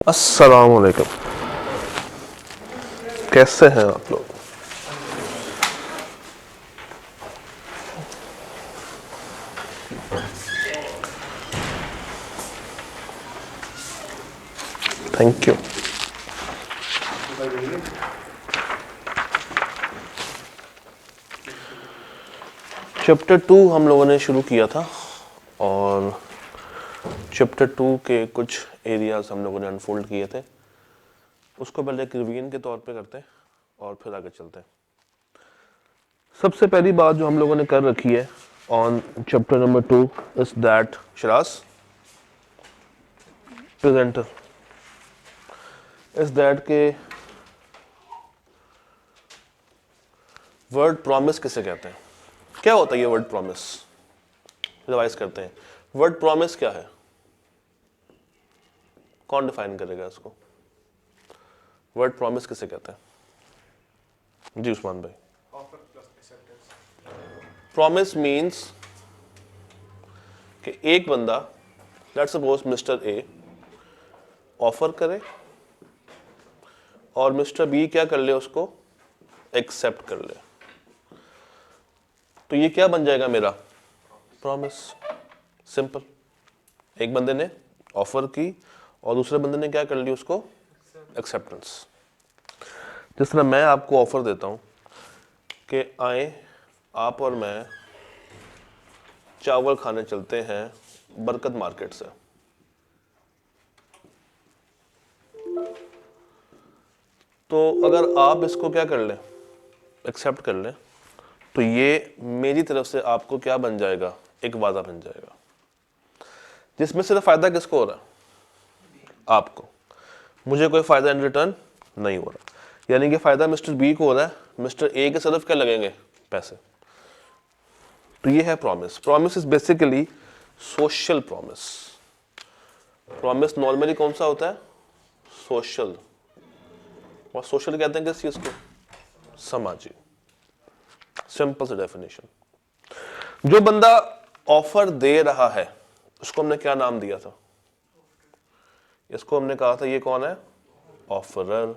अस्सलाम वालेकुम, कैसे हैं आप लोग? Thank you. चैप्टर 2 हम लोगों ने शुरू किया था और चैप्टर 2 के कुछ एरियाज हम लोगों ने अनफोल्ड किए थे। उसको पहले एक रिवीजन के तौर पे करते हैं और फिर आगे चलते हैं। सबसे पहली बात जो हम लोगों ने कर रखी है on chapter number 2 is that शरास प्रेजेंटर इज दैट के वर्ड प्रॉमिस किसे कहते हैं, क्या होता है ये वर्ड प्रॉमिस। रिवाइज करते हैं, वर्ड प्रॉमिस क्या है, कौन डिफाइन करेगा इसको? वर्ड प्रॉमिस किसे कहते हैं? जी उस्मान भाई। प्रॉमिस मीन्स कि एक बंदा, let's suppose mister A offer करे और मिस्टर बी क्या कर ले, उसको एक्सेप्ट कर ले, तो ये क्या बन जाएगा मेरा? प्रॉमिस। सिंपल। एक बंदे ने ऑफर की और दूसरे बंदे ने क्या कर ली, उसको एक्सेप्टेंस। जिस तरह मैं आपको ऑफर देता हूं कि आए आप और मैं चावल खाने चलते हैं बरकत मार्केट से, तो अगर आप इसको क्या कर लें, एक्सेप्ट कर लें, तो ये मेरी तरफ से आपको क्या बन जाएगा, एक वादा बन जाएगा, जिसमें सिर्फ फायदा किसको हो रहा है? आपको। मुझे कोई फायदा इन रिटर्न नहीं हो रहा, यानी कि फायदा मिस्टर बी को हो रहा है, मिस्टर ए के सिर्फ क्या लगेंगे, पैसे। तो ये है promise. Promise is basically social promise. Promise normally कौन सा होता है? सोशल। और सोशल कहते हैं किस चीज को? सामाजिक। सिंपल सी डेफिनेशन। जो बंदा ऑफर दे रहा है उसको हमने क्या नाम दिया था? इसको हमने कहा था ये कौन है? ऑफरर।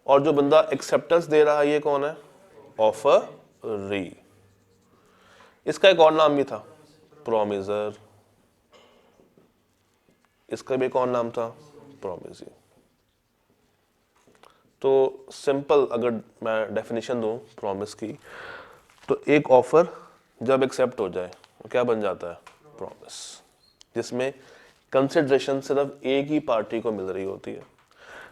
और जो बंदा एक्सेप्टेंस दे रहा है ये कौन है? ऑफरी। इसका एक और नाम भी था, प्रोमिजर। इसका भी एक और नाम था, प्रोमिजी। तो सिंपल अगर मैं डेफिनेशन दूं प्रॉमिस की, तो एक ऑफर जब एक्सेप्ट हो जाए वो क्या बन जाता है? प्रॉमिस। जिसमें कंसिडरेशन सिर्फ एक ही पार्टी को मिल रही होती है,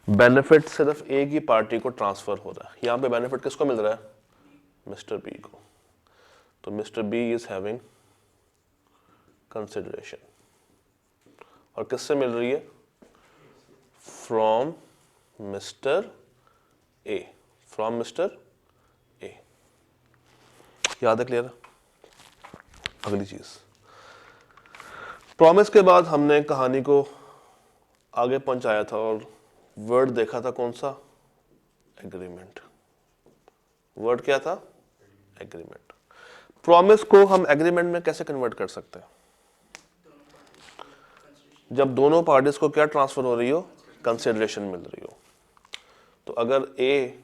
बेनिफिट सिर्फ एक ही पार्टी को ट्रांसफर हो रहा है। यहां पे बेनिफिट किसको मिल रहा है? मिस्टर बी को। तो mister B is having consideration, और किससे मिल रही है? From mister A. From mister A. याद है? क्लियर? अगली चीज, प्रॉमिस के बाद हमने कहानी को आगे पहुंचाया था और वर्ड देखा था कौन सा? एग्रीमेंट। वर्ड क्या था? एग्रीमेंट। प्रॉमिस को हम एग्रीमेंट में कैसे कन्वर्ट कर सकते हैं? जब दोनों पार्टीज को क्या ट्रांसफर हो रही हो? कंसिडरेशन मिल रही हो। तो अगर ए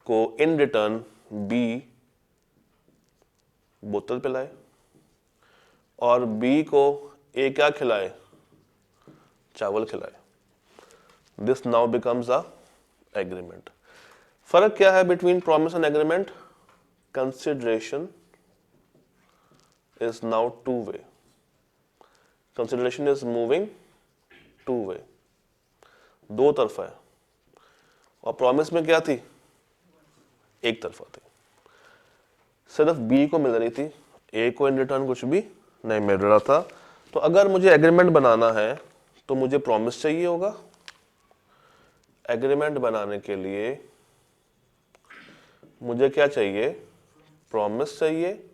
को इन रिटर्न बी बोतल पिलाए और बी को ए क्या खिलाए? चावल खिलाए, this now becomes a agreement. फर्क क्या है between promise and agreement? Consideration is now two way. Consideration is moving two way, दो तरफा है। और प्रॉमिस में क्या थी? एक तरफा थी, सिर्फ बी को मिल रही थी, ए को इन रिटर्न कुछ भी नहीं मिल रहा था। तो अगर मुझे एग्रीमेंट बनाना है तो मुझे प्रॉमिस चाहिए होगा। एग्रीमेंट बनाने के लिए मुझे क्या चाहिए? प्रॉमिस चाहिए।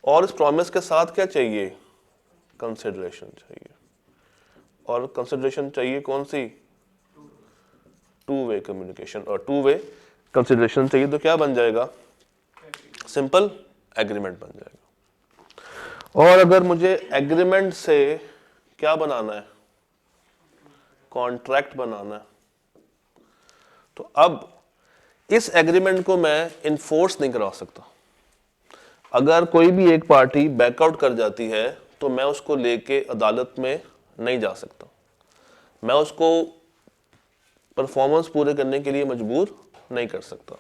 और इस प्रॉमिस के साथ क्या चाहिए? कंसिडरेशन चाहिए। और कंसिडरेशन चाहिए कौन सी? टू वे कम्युनिकेशन और टू वे कंसिडरेशन चाहिए। तो क्या बन जाएगा? सिंपल एग्रीमेंट बन जाएगा। और अगर मुझे एग्रीमेंट से क्या बनाना है, कॉन्ट्रैक्ट बनाना है। तो अब इस एग्रीमेंट को मैं इन्फोर्स नहीं करवा सकता। अगर कोई भी एक पार्टी बैकआउट कर जाती है तो मैं उसको लेके अदालत में नहीं जा सकता, मैं उसको परफॉर्मेंस पूरे करने के लिए मजबूर नहीं कर सकता।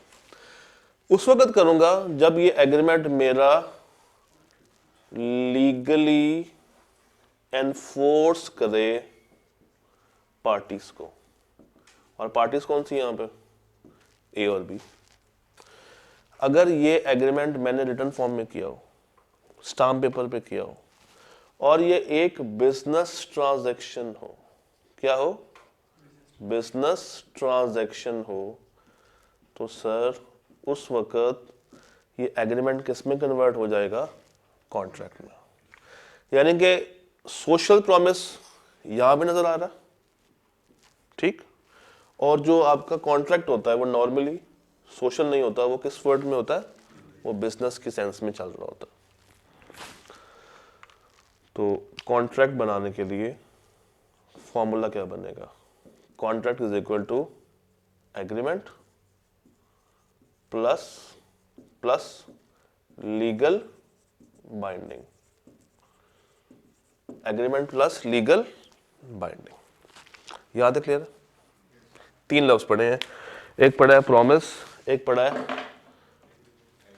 उस वक्त करूंगा जब ये एग्रीमेंट मेरा लीगली एनफोर्स करे पार्टीज को। और पार्टीज कौन सी यहां पे, ए और बी। अगर ये एग्रीमेंट मैंने रिटन फॉर्म में किया हो, स्टाम्प पेपर पे किया हो, और ये एक बिजनेस ट्रांजैक्शन हो, क्या हो, बिजनेस ट्रांजैक्शन हो, तो सर उस वक्त ये एग्रीमेंट किस में कन्वर्ट हो जाएगा, कॉन्ट्रैक्ट में। यानी कि सोशल प्रॉमिस यहां भी नजर आ रहा है, ठीक, और जो आपका कॉन्ट्रैक्ट होता है वो नॉर्मली सोशल नहीं होता, वो किस वर्ड में होता है, वो बिजनेस की सेंस में चल रहा होता है। तो कॉन्ट्रैक्ट बनाने के लिए फॉर्मूला क्या बनेगा, contract is equal to agreement plus plus legal binding, agreement plus legal binding. याद है, क्लियर है? 3 लफ्ज पढ़े हैं, एक पढ़ा है प्रॉमिस, एक पढ़ा है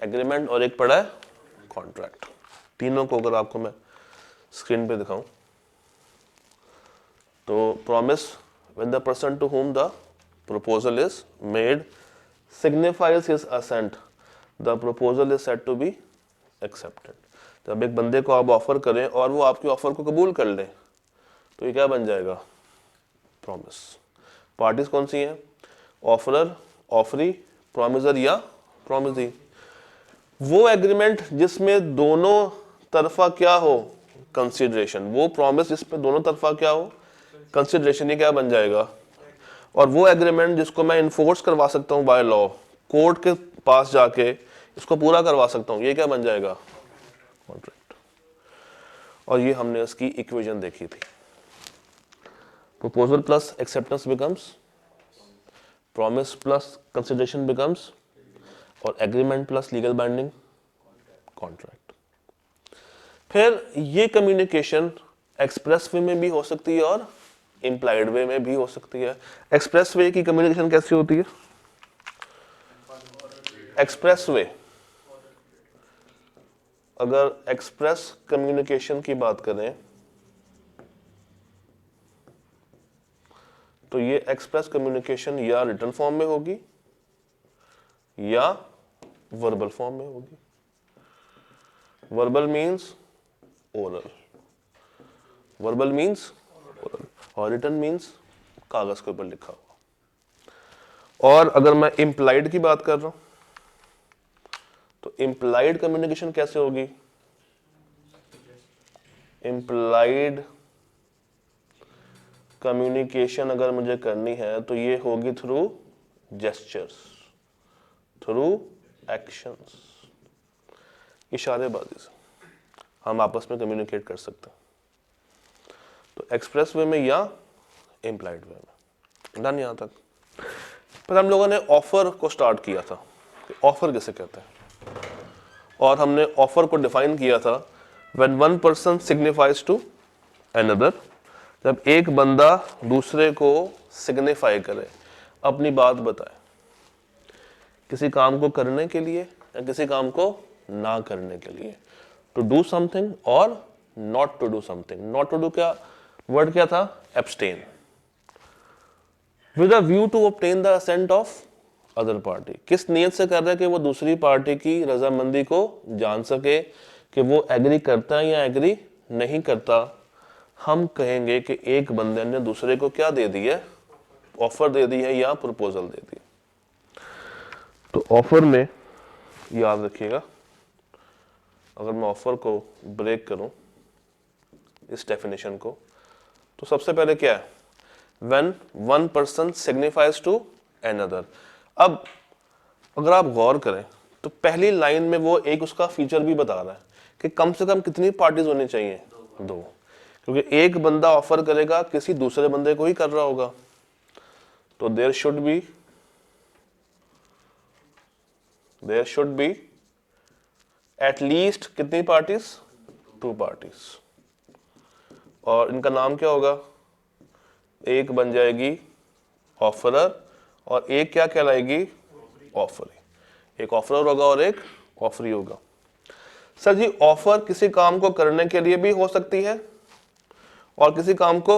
एग्रीमेंट और एक पढ़ा है कॉन्ट्रैक्ट। तीनों को अगर आपको मैं स्क्रीन पे दिखाऊं तो promise, when the person to whom the proposal is made signifies his assent, the proposal is said to be accepted। जब एक बंदे को आप ऑफर करें और वो आपकी ऑफर को कबूल कर ले तो ये क्या बन जाएगा, प्रॉमिस। पार्टीज कौन सी हैं, ऑफरर, ऑफरी, प्रॉमिसर या प्रॉमिसी। वो एग्रीमेंट जिसमें दोनों तरफा क्या हो, कंसिडरेशन, वो प्रॉमिस जिसमें दोनों तरफा क्या हो, कंसिडरेशन, ये क्या बन जाएगा। और वो एग्रीमेंट जिसको मैं इन्फोर्स करवा सकता हूँ बाय लॉ, कोर्ट के पास जाके इसको पूरा करवा सकता हूँ, ये क्या बन जाएगा, कॉन्ट्रैक्ट। और ये हमने इसकी इक्वेशन देखी थी, proposal plus acceptance becomes promise plus consideration becomes, और agreement plus legal binding contract. फिर ये कम्युनिकेशन एक्सप्रेस वे में भी हो सकती है और इम्प्लाइड वे में भी हो सकती है। एक्सप्रेस वे की कम्युनिकेशन कैसी होती है, एक्सप्रेस वे, अगर एक्सप्रेस कम्युनिकेशन की बात करें तो ये एक्सप्रेस कम्युनिकेशन या रिटन फॉर्म में होगी या वर्बल फॉर्म में होगी। Verbal means oral, verbal means oral, और रिटन मीन्स कागज के ऊपर लिखा हुआ। और अगर मैं इम्प्लाइड की बात कर रहा हूं तो इम्प्लाइड कम्युनिकेशन कैसे होगी, इम्प्लाइड कम्युनिकेशन अगर मुझे करनी है तो ये होगी थ्रू जेस्चर्स, थ्रू एक्शंस, इशारेबाजी से हम आपस में कम्युनिकेट कर सकते हैं। तो एक्सप्रेस वे में या इम्प्लाइड वे में। डन यहां तक। पर हम लोगों ने ऑफर को स्टार्ट किया था, ऑफर किसे कहते हैं, और हमने ऑफर को डिफाइन किया था when one person signifies to another, जब एक बंदा दूसरे को सिग्निफाई करे, अपनी बात बताए, किसी काम को करने के लिए या किसी काम को ना करने के लिए, टू डू समथिंग और not to do something. Not to do क्या वर्ड क्या था, abstain, with a view to obtain the assent of other party. किस नियत से कर रहा है कि वो दूसरी पार्टी की रजामंदी को जान सके कि वो एग्री करता है या एग्री नहीं करता। हम कहेंगे कि एक बंदे ने दूसरे को क्या दे दी है, ऑफर दे दी है या प्रपोजल दे दी। तो ऑफर में याद रखिएगा, अगर मैं ऑफर को ब्रेक करूं इस डेफिनेशन को, तो सबसे पहले क्या है, when one person signifies to another. अब अगर आप गौर करें तो पहली लाइन में वो एक उसका फीचर भी बता रहा है कि कम से कम कितनी पार्टीज होनी चाहिए, 2, क्योंकि एक बंदा ऑफर करेगा किसी दूसरे बंदे को ही कर रहा होगा, तो there should be at least कितनी पार्टीज, 2 पार्टीज। और इनका नाम क्या होगा, एक बन जाएगी ऑफरर और एक क्या कहलाएगी, ऑफरी। एक ऑफरर होगा और एक ऑफरी होगा। सर जी ऑफर किसी काम को करने के लिए भी हो सकती है और किसी काम को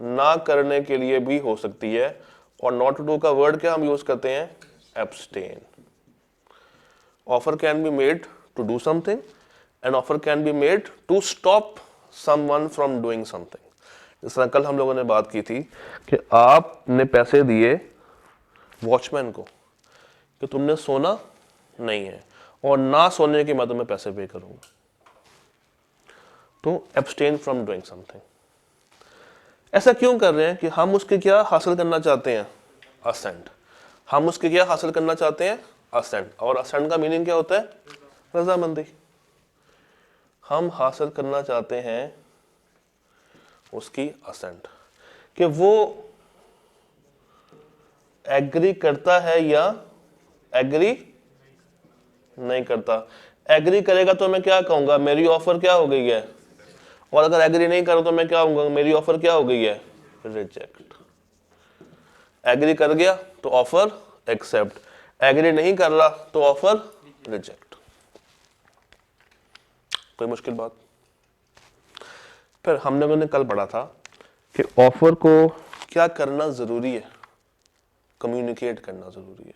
ना करने के लिए भी हो सकती है, और नॉट टू डू का वर्ड क्या हम यूज करते हैं, abstain. Offer can be made to do something and offer can be made to stop someone from doing something. जिस तरह कल हम लोगों ने बात की थी कि आपने पैसे दिए वॉचमैन को कि तुमने सोना नहीं है और ना सोने के मैं तुम्हें पैसे पे करूंगा, तो एब्सटेन फ्रॉम डूइंग समथिंग। ऐसा क्यों कर रहे हैं कि हम उसके क्या हासिल करना चाहते हैं, असेंट। हम उसके क्या हासिल करना चाहते हैं, असेंट। और असेंट का मीनिंग क्या होता है, रजामंदी। हम हासिल करना चाहते हैं उसकी असेंट, कि वो एग्री करता है या एग्री नहीं करता। एग्री करेगा तो मैं क्या कहूंगा, मेरी ऑफर क्या हो गई है, और अगर एग्री नहीं करो तो मैं क्या कहूंगा, मेरी ऑफर क्या हो गई है, रिजेक्ट। एग्री कर गया तो ऑफर एक्सेप्ट, एग्री नहीं कर रहा तो ऑफर रिजेक्ट। कोई मुश्किल बात। फिर हमने कल पढ़ा था कि ऑफर को क्या करना जरूरी है, कम्युनिकेट करना जरूरी है।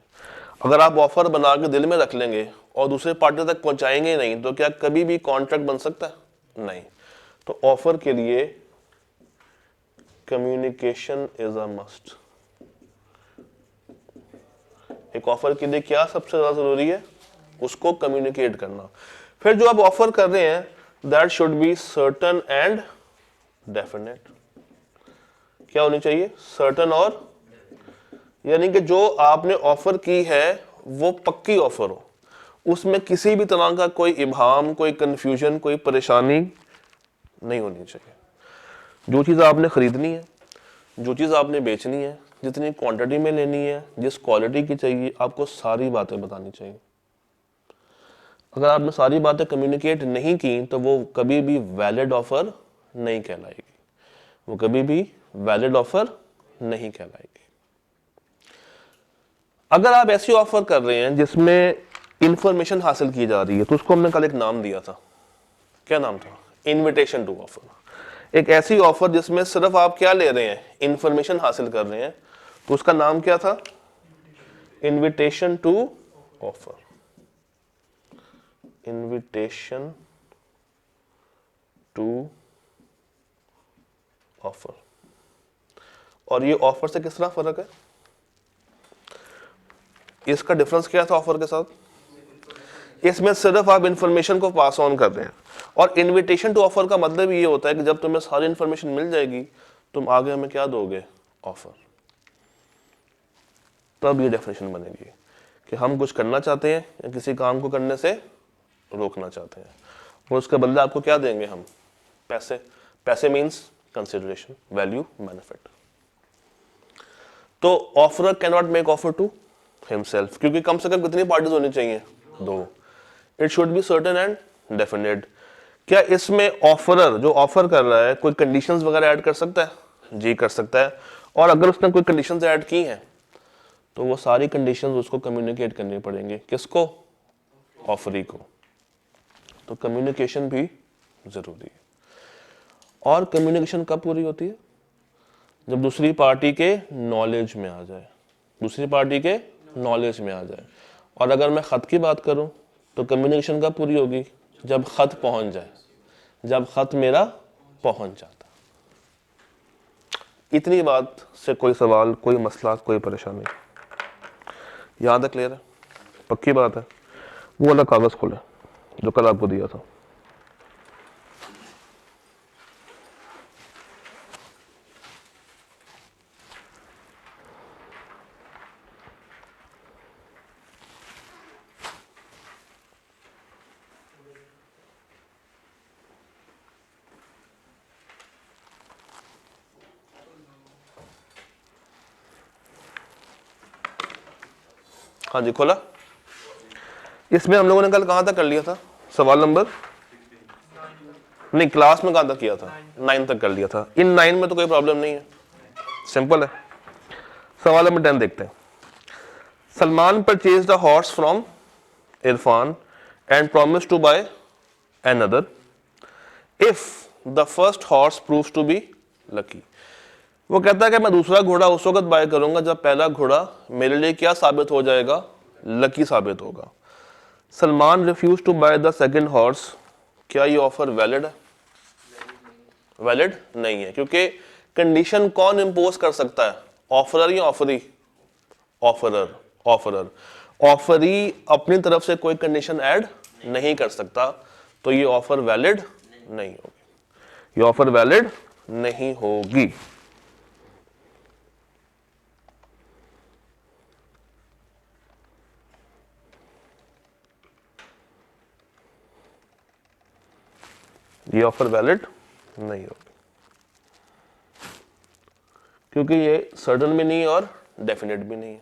अगर आप ऑफर बना के दिल में रख लेंगे और दूसरे पार्टी तक पहुंचाएंगे नहीं, तो क्या कभी भी कॉन्ट्रैक्ट बन सकता है, नहीं। तो ऑफर के लिए कम्युनिकेशन इज अ मस्ट। एक ऑफर के लिए क्या सबसे ज्यादा जरूरी है, उसको कम्युनिकेट करना। फिर जो आप ऑफर कर रहे हैं that should be certain and definite. क्या होनी चाहिए, सर्टन, और यानी कि जो आपने ऑफर की है वो पक्की ऑफर हो, उसमें किसी भी तरह का कोई इबाहम, कोई कंफ्यूजन, कोई परेशानी नहीं होनी चाहिए। जो चीज़ आपने खरीदनी है, जो चीज़ आपने बेचनी है, जितनी क्वांटिटी में लेनी है, जिस क्वालिटी की चाहिए, आपको सारी बातें बतानी चाहिए। अगर आपने सारी बातें कम्युनिकेट नहीं की तो वो कभी भी वैलिड ऑफर नहीं कहलाएगी, वो कभी भी वैलिड ऑफर नहीं कहलाएगी। अगर आप ऐसी ऑफर कर रहे हैं जिसमें इंफॉर्मेशन हासिल की जा रही है, तो उसको हमने कल एक नाम दिया था, क्या नाम था, इनविटेशन टू ऑफर। एक ऐसी ऑफर जिसमें सिर्फ आप क्या ले रहे हैं, इंफॉर्मेशन हासिल कर रहे हैं, तो उसका नाम क्या था, invitation to offer. Invitation to offer. और ये ऑफर से किस तरह फर्क है, इसका डिफरेंस क्या था ऑफर के साथ, इसमें सिर्फ आप इंफॉर्मेशन को पास ऑन कर रहे हैं। और इनविटेशन टू ऑफर का मतलब ये होता है कि जब तुम्हें सारी इंफॉर्मेशन मिल जाएगी, तुम आगे हमें क्या दोगे, ऑफर। तब ये डेफिनेशन बनेगी कि हम कुछ करना चाहते हैं या किसी काम को करने से रोकना चाहते हैं, और उसके बदले आपको क्या देंगे हम, पैसे। पैसे मीन्स कंसिडरेशन, वैल्यू, बेनिफिट। तो offerer can not make offer to himself, क्योंकि कम से कम कितनी पार्टीज होनी चाहिए, 2। It should be certain and definite. क्या इसमें ऑफरर जो ऑफर कर रहा है कोई कंडीशंस वगैरह ऐड कर सकता है, जी कर सकता है। और अगर उसने कोई कंडीशंस ऐड की हैं तो वो सारी कंडीशंस उसको कम्युनिकेट करनी पड़ेंगे, किसको, ऑफरी को। तो कम्युनिकेशन भी जरूरी है। और कम्युनिकेशन कब पूरी होती है, जब दूसरी पार्टी के नॉलेज में आ जाए, दूसरी पार्टी के नॉलेज में आ जाए। और अगर मैं खत की बात करूं तो कम्युनिकेशन कब पूरी होगी, जब खत पहुंच जाए, जब खत मेरा पहुंच जाता। इतनी बात से कोई सवाल, कोई मसला, कोई परेशानी, यहां तक क्लियर है, पक्की बात है। वो वाला कागज खोले जो कल आपको दिया था। हाँ जी खोला। इसमें हम लोगों ने कल कहाँ तक कर लिया था, सवाल नंबर नहीं, क्लास में कहाँ तक किया था, 9 तक कर लिया था। इन 9 में तो कोई प्रॉब्लम नहीं है, सिंपल है। सवाल नंबर 10 देखते हैं। Salman purchased a horse from Irfan and promised to buy another if the first horse proves to be lucky. वो कहता है कि मैं दूसरा घोड़ा उस वक्त बाय करूंगा जब पहला घोड़ा मेरे लिए क्या साबित हो जाएगा, लकी साबित होगा। Salman refuse to buy the second horse. क्या ये ऑफर वैलिड है? वैलिड नहीं है, क्योंकि कंडीशन कौन इंपोज कर सकता है, ऑफरर या ऑफरी? ऑफरर। ऑफरर। ऑफरी अपनी तरफ से कोई कंडीशन ऐड नहीं कर सकता, तो ये ऑफर वैलिड नहीं होगी, ये ऑफर वैलिड नहीं होगी। ये ऑफर वैलिड नहीं होगी, क्योंकि ये सर्टन भी नहीं है और डेफिनेट भी नहीं है।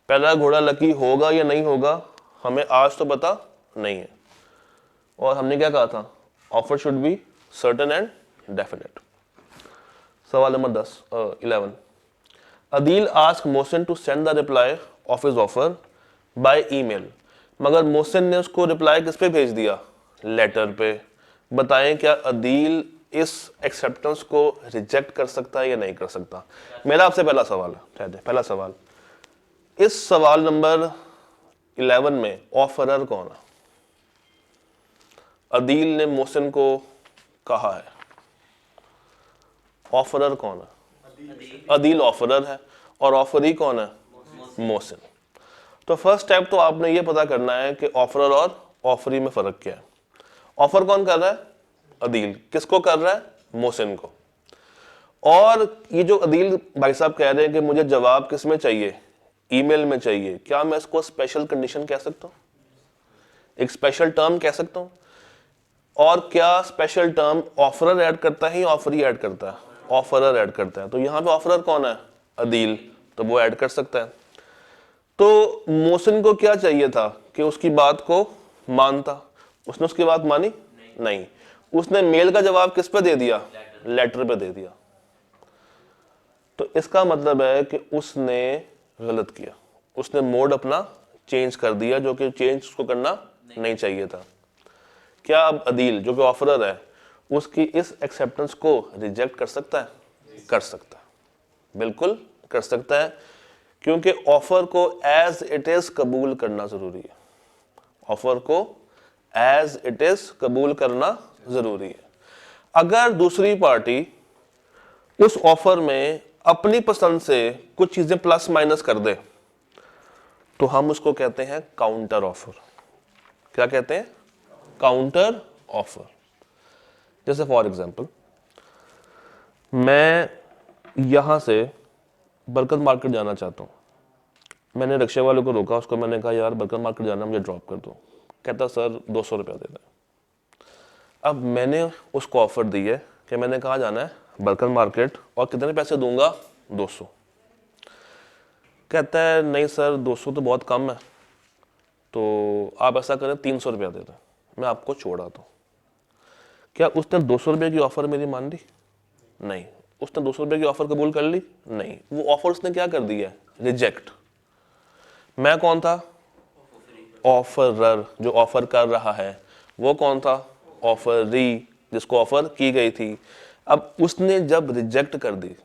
पहला घोड़ा लकी होगा या नहीं होगा हमें आज तो पता नहीं है, और हमने क्या कहा था, offer should be certain and definite. सवाल नंबर 11। Adeel ask Mohsin to send the reply of his offer by email, मगर मोहसिन ने उसको रिप्लाई किस पे भेज दिया, लेटर पे। बताएं क्या अदील इस एक्सेप्टेंस को रिजेक्ट कर सकता है या नहीं कर सकता? मेरा आपसे पहला सवाल है, पहला सवाल, इस सवाल नंबर 11 में ऑफरर कौन है? अदील ने मोहसिन को कहा है, ऑफरर कौन है? अदील ऑफरर है और ऑफरी कौन है? मोहसिन। तो फर्स्ट स्टेप तो आपने ये पता करना है कि ऑफरर और ऑफरी में फर्क क्या है। ऑफर कौन कर रहा है? अदील। किसको कर रहा है? मोहसिन को। और ये जो अदील भाई साहब कह रहे हैं कि मुझे जवाब किस में चाहिए, ईमेल में चाहिए, क्या मैं इसको स्पेशल कंडीशन कह सकता हूं, एक स्पेशल टर्म कह सकता हूं? और क्या स्पेशल टर्म ऑफरर ऐड करता है या ऑफरी ऐड करता है? ऑफरर ऐड करता है। तो यहां पे ऑफरर कौन है? अदील, तो वो ऐड कर सकता है। तो मोहसिन को क्या चाहिए था कि उसकी बात को मानता, उसने उसकी बात मानी नहीं। उसने मेल का जवाब किस पे दे दिया? लेटर पे दे दिया। तो इसका मतलब है कि उसने गलत किया, उसने मोड अपना चेंज कर दिया, जो कि चेंज उसको करना नहीं चाहिए था। क्या अब अदील जो कि ऑफरर है उसकी इस एक्सेप्टेंस को रिजेक्ट कर सकता है? कर सकता है, बिल्कुल कर सकता है, क्योंकि ऑफर को एज इट इज कबूल करना जरूरी है। ऑफर को एज इट इज कबूल करना जरूरी है। अगर दूसरी पार्टी उस ऑफर में अपनी पसंद से कुछ चीजें प्लस माइनस कर दे तो हम उसको कहते हैं काउंटर ऑफर। क्या कहते हैं? Counter offer. जैसे फॉर एग्जांपल, मैं यहां से बरकत मार्केट जाना चाहता हूं, मैंने रिक्शे वाले को रोका, उसको मैंने कहा यार बरकत मार्केट जाना, मुझे ड्रॉप कर दो। कहता सर 200 रुपया दे दें। अब मैंने उसको ऑफर दी है कि मैंने कहा जाना है बरकत मार्केट और कितने पैसे दूंगा? 200। कहता है नहीं सर 200 तो बहुत कम है, तो आप ऐसा करें 300 रुपया दे दें, मैं आपको छोड़ा दूं। क्या उसने 200 रुपये की ऑफर मेरी मान ली? नहीं। उसने 200 रुपये की ऑफर कबूल कर ली? नहीं। वो ऑफर उसने क्या कर दिया? रिजेक्ट। मैं कौन था? ऑफरर। जो ऑफर कर रहा है वो कौन था? ऑफरी, जिसको ऑफर की गई थी। अब उसने जब रिजेक्ट कर दी,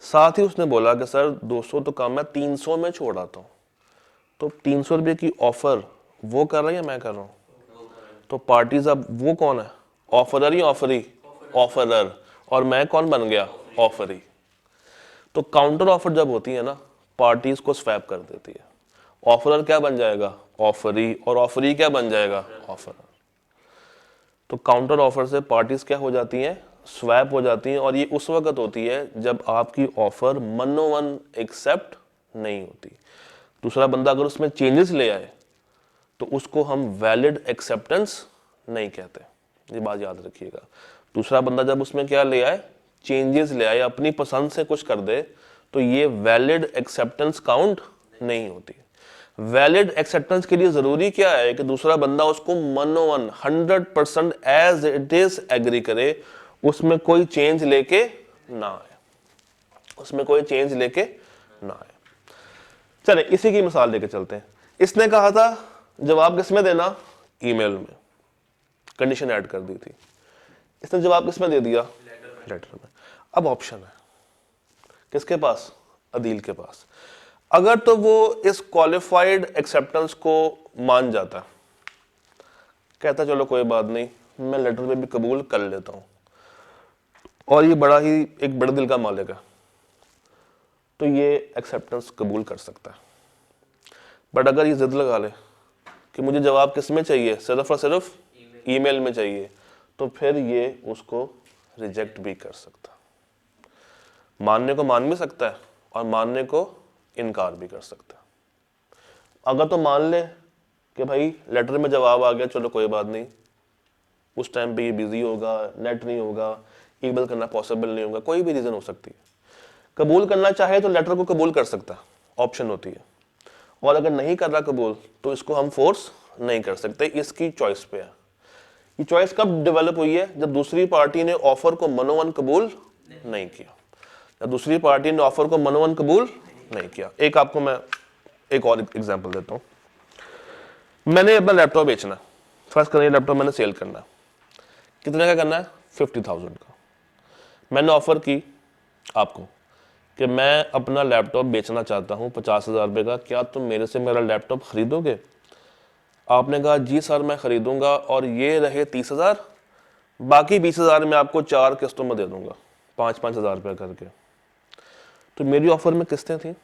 साथ ही उसने बोला कि सर 200 तो कम है, 300 में छोड़ आता हूं, तो 300 रुपये की ऑफर वो कर रहा है या मैं कर रहा हूं? तो पार्टीज अब वो कौन है? ऑफरर या ऑफरी? ऑफरर। और मैं कौन बन गया? ऑफरी। तो काउंटर ऑफर जब होती है ना, पार्टीज को स्वैप कर देती है। ऑफरर क्या बन जाएगा? ऑफरी। और ऑफरी क्या बन जाएगा? ऑफरर। तो काउंटर ऑफर से पार्टीज क्या हो जाती हैं? स्वैप हो जाती हैं। और ये उस वक्त होती है जब आपकी ऑफर मनोवन एक्सेप्ट नहीं होती। दूसरा बंदा अगर उसमें चेंजेस ले आए तो उसको हम वैलिड एक्सेप्टेंस नहीं कहते, ये बात याद रखिएगा। दूसरा बंदा जब उसमें क्या ले आए? चेंजेस ले आए, अपनी पसंद से कुछ कर दे, तो ये वैलिड एक्सेप्टेंस काउंट नहीं होती। वैलिड एक्सेप्टेंस के लिए जरूरी क्या है कि दूसरा बंदा उसको मनोवन 100% एज इट इज एग्री करे, उसमें कोई चेंज लेके ना आए, उसमें कोई चेंज लेके ना आए। चले इसी की मिसाल लेके चलते हैं। इसने कहा था जवाब किसमें देना, ईमेल में, कंडीशन ऐड कर दी थी। इसने जवाब किसमें दे दिया, लेटर में। अब ऑप्शन है किसके पास, अदील के पास। अगर तो वो इस क्वालिफाइड एक्सेप्टेंस को मान जाता, कहता चलो कोई बात नहीं, मैं लेटर में भी कबूल कर लेता हूं, और ये बड़ा ही एक बड़े दिल का मालिक है, तो ये एक्सेप्टेंस कबूल कर सकता है। बट अगर ये जिद लगा ले कि मुझे जवाब किस में चाहिए, सिर्फ और सिर्फ ईमेल में चाहिए, तो फिर ये उसको रिजेक्ट भी कर सकता, मानने को मान भी सकता है और मानने को इनकार भी कर सकता है। अगर तो मान ले कि भाई लेटर में जवाब आ गया, चलो कोई बात नहीं, उस टाइम पे ये बिजी होगा, नेट नहीं होगा, ईमेल करना पॉसिबल नहीं होगा, कोई भी रीजन हो सकती है। कबूल करना चाहे तो लेटर को कबूल कर सकता है, ऑप्शन होती है, और अगर नहीं कर रहा कबूल तो इसको हम फोर्स नहीं कर सकते, इसकी चॉइस पे है। ये चॉइस कब डेवलप हुई है, जब दूसरी पार्टी ने ऑफर को मनोवन कबूल नहीं किया, जब दूसरी पार्टी ने ऑफर को मनोवन कबूल नहीं किया। एक आपको मैं एक और एग्जांपल देता हूं। मैंने अपना लैपटॉप बेचना है, फर्स्ट करें लैपटॉप मैंने सेल करना है, कितने का करना है, 50,000 का। मैंने ऑफर की आपको कि मैं अपना लैपटॉप बेचना चाहता हूं 50,000 रुपये का, क्या तुम मेरे से मेरा लैपटॉप खरीदोगे। आपने कहा जी सर मैं खरीदूंगा, और ये रहे 30,000, बाकी 20,000 मैं आपको 4 किस्तों में दे दूंगा, 5-5 हज़ार रुपये करके। तो मेरी ऑफर में किस्तें थी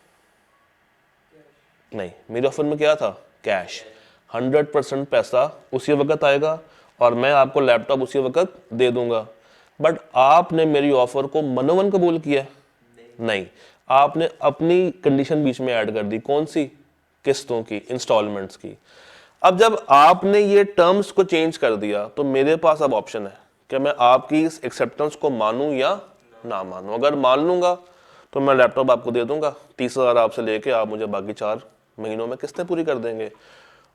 नहीं, मेरे ऑफर में क्या था, कैश, 100% पैसा उसी वक्त आएगा और मैं आपको लैपटॉप उसी वक्त दे दूंगा। बट आपने मेरी ऑफर को मनोवन कबूल किया नहीं, आपने अपनी कंडीशन बीच में ऐड कर दी, कौन सी, किस्तों की, इंस्टॉलमेंट्स की। अब जब आपने ये टर्म्स को चेंज कर दिया तो मेरे पास अब ऑप्शन है कि मैं आपकी इस एक्सेप्टेंस को मानूं या ना मानूं। अगर मान लूंगा तो मैं लैपटॉप आपको दे दूंगा, 30,000 आपसे लेके आप मुझे बाकी 4 महीनों में किस्तें पूरी कर देंगे।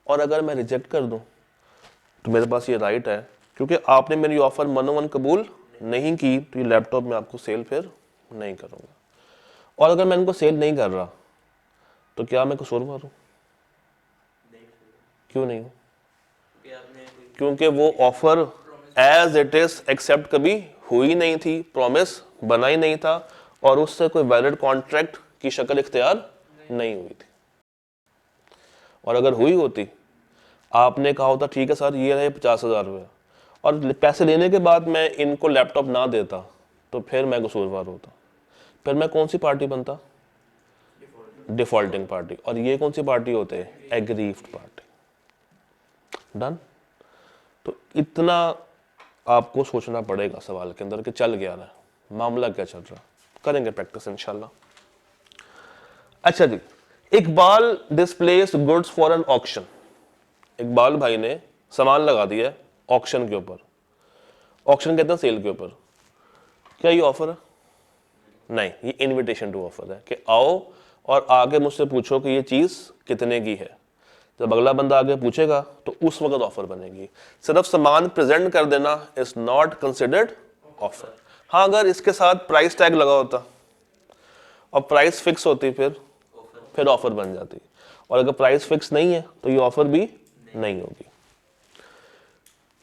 और अगर मैं रिजेक्ट कर दूं तो मेरे पास ये राइट है, क्योंकि आपने मेरी ऑफर मनोवन कबूल नहीं की, तो ये लैपटॉप में आपको सेल फिर नहीं करूंगा। और अगर मैं इनको सेल नहीं कर रहा तो क्या मैं कसूरवार हूं, क्यों नहीं हूं, क्योंकि वो offer as it is accept कभी हुई नहीं थी, प्रॉमिस बना ही नहीं था, और उससे कोई वैलिड कॉन्ट्रैक्ट की शक्ल इख्तियार नहीं हुई थी। और अगर हुई होती, आपने कहा होता ठीक है सर ये रहे 50,000 रुपये, और पैसे लेने के बाद मैं इनको लैपटॉप ना देता, तो फिर मैं कसूरवार होता, फिर मैं कौन सी पार्टी बनता, डिफॉल्टिंग पार्टी। और ये कौन सी पार्टी होते हैं, एग्रीव्ड पार्टी। डन। तो इतना आपको सोचना पड़ेगा सवाल के अंदर कि चल गया रहा है, मामला क्या चल रहा है, करेंगे प्रैक्टिस इंशाल्लाह। अच्छा जी, Iqbal displays goods for an auction. Iqbal भाई ने सामान लगा दिया है ऑक्शन के ऊपर, ऑक्शन कहते हैं सेल के ऊपर। क्या ये ऑफर है, नहीं, ये इनविटेशन टू ऑफर है कि आओ और आगे मुझसे पूछो कि ये चीज कितने की है। जब अगला बंदा आगे पूछेगा तो उस वक्त ऑफर बनेगी। सिर्फ सामान प्रेजेंट कर देना इज नॉट कंसिडर्ड ऑफर। हाँ, अगर इसके साथ प्राइस टैग लगा होता और प्राइस फिक्स होती फिर ऑफर बन जाती, और अगर प्राइस फिक्स नहीं है तो ये ऑफर भी नहीं होगी।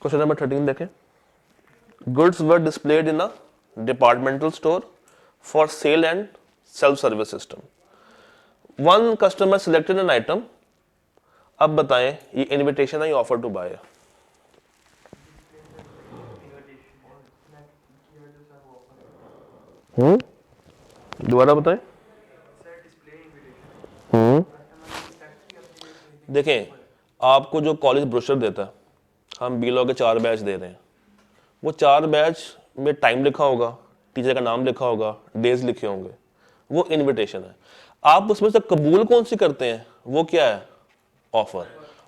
क्वेश्चन नंबर 13 देखें। Goods were displayed in a departmental store for sale and self service system. One customer selected an item. अब बताएं ये इनविटेशन है या ऑफर टू बाय है? दोबारा बताएं। देखें, आपको जो कॉलेज ब्रोशर देता है, हम बीलॉ के 4 बैच दे रहे हैं, वो 4 बैच में टाइम लिखा होगा, टीचर का नाम लिखा होगा, डेज लिखे होंगे, वो इनविटेशन है। आप उसमें से कबूल कौन सी करते हैं, वो क्या है, ऑफर।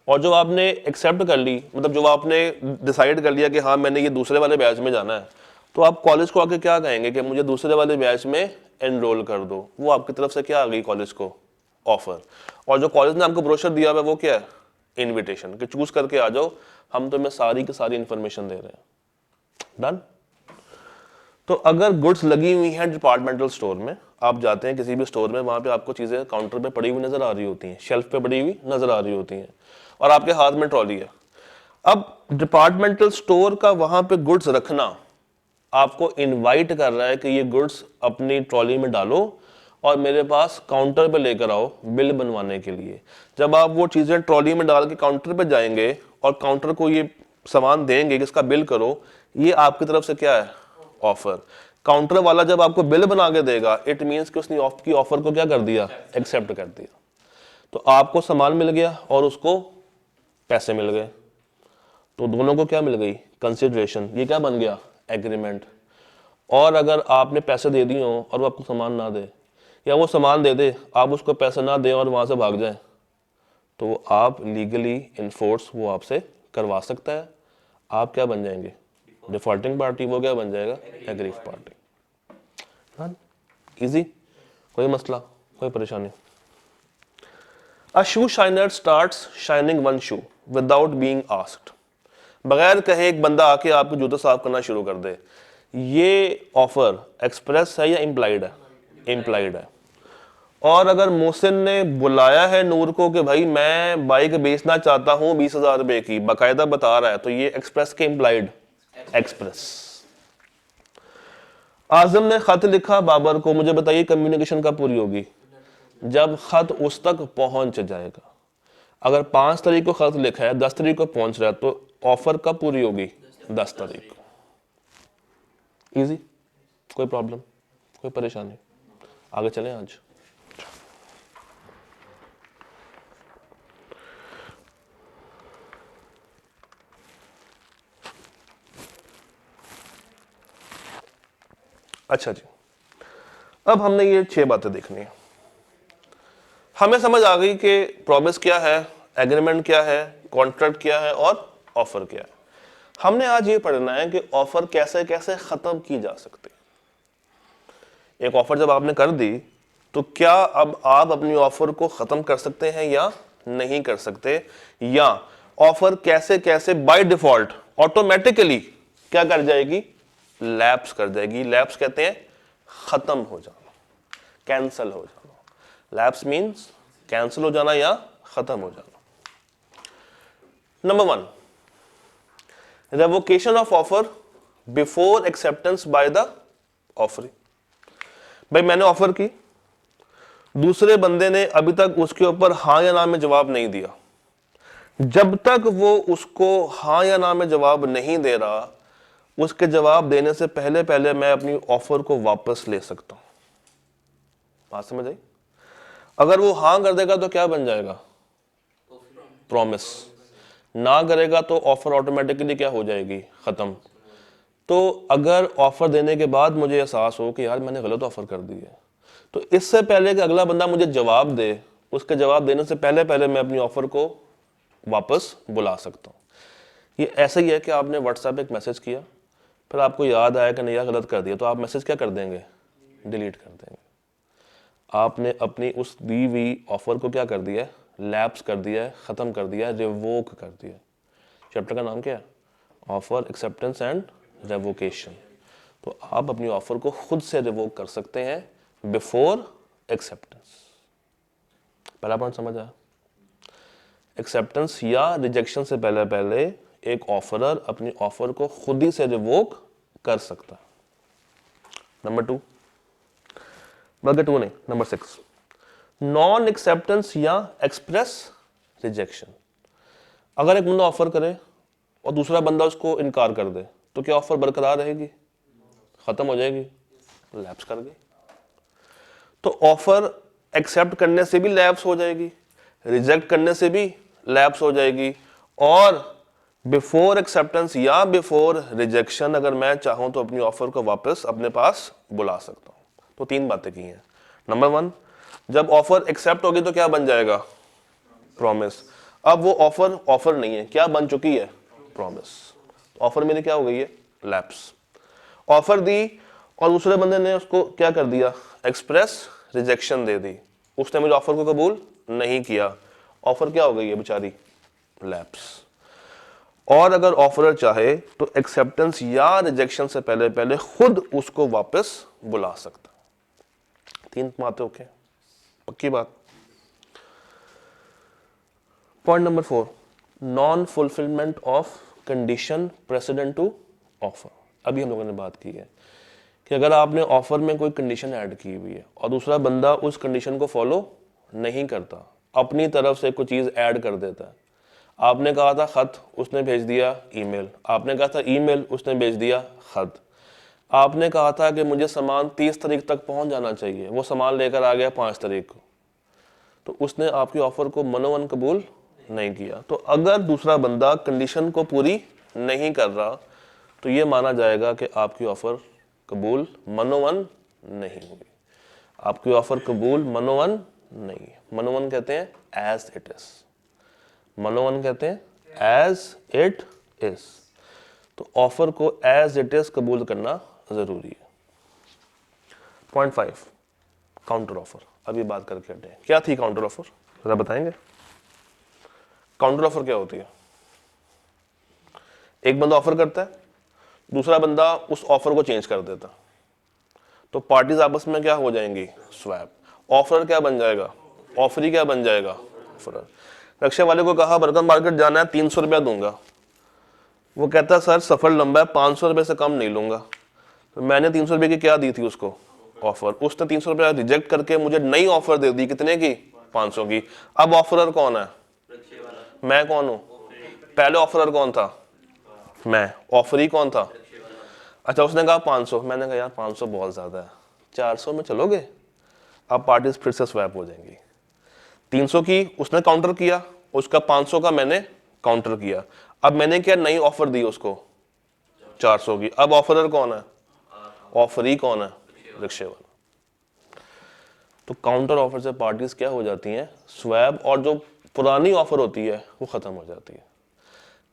और जो आपने एक्सेप्ट कर ली, मतलब जो आपने डिसाइड कर लिया कि हाँ मैंने ये दूसरे वाले बैच में जाना है, तो आप कॉलेज को आके क्या कहेंगे कि मुझे दूसरे वाले बैच में एनरोल कर दो। वो आपकी तरफ से क्या आ गई कॉलेज को, ऑफर। और जो कॉलेज ने आपको ब्रोशर दिया हुआ है वो क्या है, इनविटेशन, कि चूज करके आ जाओ, हम तुम्हें सारी की सारी इंफॉर्मेशन दे रहे हैं। डन। तो अगर गुड्स लगी हुई हैं डिपार्टमेंटल स्टोर में, आप जाते हैं किसी भी स्टोर में, वहां पे आपको चीजें काउंटर पे पड़ी हुई नजर आ रही होती हैं, शेल्फ पे पड़ी हुई नजर आ रही होती हैं, और आपके हाथ में ट्रॉली है। अब डिपार्टमेंटल स्टोर का वहां पे गुड्स रखना आपको इनवाइट कर रहा है कि ये गुड्स अपनी ट्रॉली में डालो और मेरे पास काउंटर पे लेकर आओ बिल बनवाने के लिए। जब आप वो चीजें ट्रॉली में डाल के काउंटर पे जाएंगे और काउंटर को ये सामान देंगे कि इसका बिल करो, ये आपकी तरफ से क्या है, ऑफर। काउंटर वाला जब आपको बिल बना के देगा, इट मींस कि उसने आपकी ऑफर को क्या कर दिया, एक्सेप्ट कर दिया। तो आपको सामान मिल गया और उसको पैसे मिल गए, तो दोनों को क्या मिल गई, कंसिडरेशन। ये क्या बन गया, एग्रीमेंट। और अगर आपने पैसे दे दिए हो और वो आपको सामान ना दे, या वो सामान दे दे आप उसको पैसे ना दें और वहां से भाग जाए, तो आप लीगली इन्फोर्स वो आपसे करवा सकता है। आप क्या बन जाएंगे, डिफॉल्टिंग पार्टी, वो क्या बन जाएगा, एग्रीव पार्टी। इजी, कोई मसला, कोई परेशानी। अ शू shiner starts shining one shoe without being asked. बगैर कहे एक बंदा आके आपको जूते साफ करना शुरू कर दे। ये ऑफर एक्सप्रेस है या इम्प्लाइड है, इम्प्लाइड है। और अगर मोहसिन ने बुलाया है नूर को कि भाई मैं बाइक बेचना चाहता हूं 20,000 रुपए की, बाकायदा बता रहा है, तो ये एक्सप्रेस के इम्प्लाइड, एक्सप्रेस। आजम ने खत लिखा बाबर को, मुझे बताइए कम्युनिकेशन कब पूरी होगी, जब खत उस तक पहुंच जाएगा। अगर 5 तारीख को खत लिखा है, 10 तारीख को पहुंच रहा है, तो ऑफर कब पूरी होगी, 10 तारीख को। इजी, कोई प्रॉब्लम, कोई परेशानी। आगे चलें आज। अच्छा जी, अब हमने ये 6 बातें देखनी है। हमें समझ आ गई कि प्रॉमिस क्या है, एग्रीमेंट क्या है, कॉन्ट्रैक्ट क्या है और ऑफर क्या है। हमने आज ये पढ़ना है कि ऑफर कैसे कैसे खत्म की जा सकती है। एक ऑफर जब आपने कर दी, तो क्या अब आप अपनी ऑफर को खत्म कर सकते हैं या नहीं कर सकते, या ऑफर कैसे कैसे बाय डिफॉल्ट ऑटोमेटिकली क्या कर जाएगी, लैप्स कर जाएगी। लैप्स कहते हैं खत्म हो जाना, कैंसल हो जाना। लैप्स मींस कैंसल हो जाना या खत्म हो जाना। Number 1, revocation of offer before acceptance by the offeree. भाई मैंने ऑफर की, दूसरे बंदे ने अभी तक उसके ऊपर हां या ना में जवाब नहीं दिया। जब तक वो उसको हां या ना में जवाब नहीं दे रहा, उसके जवाब देने से पहले पहले मैं अपनी ऑफर को वापस ले सकता हूं। बात समझ आई? अगर वो हां कर देगा तो क्या बन जाएगा, प्रॉमिस। ना करेगा तो ऑफर ऑटोमेटिकली क्या हो जाएगी, खत्म। तो अगर ऑफर देने के बाद मुझे एहसास हो कि यार मैंने गलत ऑफर कर दी है, तो इससे पहले कि अगला बंदा मुझे जवाब दे, उसके जवाब देने से पहले पहले मैं अपनी ऑफर को वापस बुला सकता हूं। ये ऐसा ही है कि आपने व्हाट्सएप पे एक मैसेज किया, फिर आपको याद आया कि नहीं यार गलत कर दिया, तो आप मैसेज क्या कर देंगे, डिलीट कर देंगे। आपने अपनी उस दी हुई ऑफर को क्या कर दिया है, लैप्स कर दिया है, खत्म कर दिया है, रिवोक कर दिया है। चैप्टर का नाम क्या है, ऑफर एक्सेप्टेंस एंड रेवोकेशन। तो आप अपनी ऑफर को खुद से रिवोक कर सकते हैं बिफोर एक्सेप्टेंस। पहला पॉइंट समझ आया? एक्सेप्टेंस या रिजेक्शन से पहले पहले एक ऑफरर अपनी ऑफर को खुद ही से रिवोक कर सकता है। नंबर 2, बल्कि 2 नहीं, नंबर 6, नॉन एक्सेप्टेंस या एक्सप्रेस रिजेक्शन। अगर एक बंदा ऑफर करे और दूसरा बंदा उसको इनकार कर दे, तो क्या ऑफर बरकरार रहेगी, खत्म हो जाएगी, लैप्स कर गई। तो ऑफर एक्सेप्ट करने से भी लैप्स हो जाएगी, रिजेक्ट करने से भी लैप्स हो जाएगी, और बिफोर एक्सेप्टेंस या बिफोर रिजेक्शन अगर मैं चाहूं तो अपनी ऑफर को वापस अपने पास बुला सकता हूं। तो 3 बातें की हैं। नंबर 1, जब ऑफर एक्सेप्ट होगी तो क्या बन जाएगा, प्रॉमिस। अब वो ऑफर नहीं है, क्या बन चुकी है, प्रॉमिस। ऑफर मेरी क्या हो गई है, लैप्स। ऑफर दी और दूसरे बंदे ने उसको क्या कर दिया, एक्सप्रेस रिजेक्शन दे दी, उसने मेरे ऑफर को कबूल नहीं किया, ऑफर क्या हो गई है बेचारी, लैप्स। और अगर ऑफरर चाहे तो एक्सेप्टेंस या रिजेक्शन से पहले पहले खुद उसको वापस बुला सकता। 3 बातें ओके, पक्की बात। Point number 4, non fulfilment of condition precedent to offer. अभी हम लोगों ने बात की है कि अगर आपने ऑफर में कोई कंडीशन ऐड की हुई है और दूसरा बंदा उस कंडीशन को फॉलो नहीं करता, अपनी तरफ से कोई चीज ऐड कर देता है। आपने कहा था खत, उसने भेज दिया ईमेल। आपने कहा था ईमेल, उसने भेज दिया खत। आपने कहा था कि मुझे सामान 30 तारीख तक पहुंच जाना चाहिए, वो सामान लेकर आ गया 5 तारीख को। तो उसने आपकी ऑफर को मनोवन कबूल नहीं किया। तो अगर दूसरा बंदा कंडीशन को पूरी नहीं कर रहा तो ये माना जाएगा कि आपकी ऑफर कबूल मनोवन नहीं हुई। आपकी ऑफर कबूल मनोवन नहीं। मनोवन कहते हैं एज इट इज। मनोवन कहते हैं एज इट इज। तो ऑफर को एज इट इज कबूल करना जरूरी है। Point 5, counter offer. अभी बात करके हटे, क्या थी काउंटर ऑफर, जरा बताएंगे। काउंटर ऑफर क्या होती है? एक बंदा ऑफर करता है, दूसरा बंदा उस ऑफर को चेंज कर देता, तो पार्टीज आपस में क्या हो जाएंगी, स्वैप। ऑफर क्या बन जाएगा, ऑफरी क्या बन जाएगा, ऑफरर। रक्षा वाले को कहा बर्तन मार्केट जाना है, 300 रुपया दूंगा। वो कहता है सर सफर लंबा है, 500 रुपये से कम नहीं लूंगा। तो मैंने 300 रुपये की क्या दी थी उसको, ऑफर। उसने 300 रुपया रिजेक्ट करके मुझे नई ऑफर दे दी, कितने की, 500 की। अब ऑफरर कौन है, मैं कौन हूं, पहले ऑफरर कौन था, मैं। ऑफरी कौन था, अच्छा उसने कहा 500, मैंने कहा यार 500 बहुत ज्यादा है, 400 में चलोगे। अब पार्टीज फिर से स्वैप हो जाएंगी। 300 की उसने काउंटर किया, उसका 500 का मैंने काउंटर किया। अब मैंने क्या नई ऑफर दी उसको 400 की। अब ऑफरर कौन है, ऑफरी कौन है, रिक्शे वाला। तो काउंटर ऑफर से पार्टीज क्या हो जाती हैं, स्वैप, और जो पुरानी ऑफर होती है वो खत्म हो जाती है।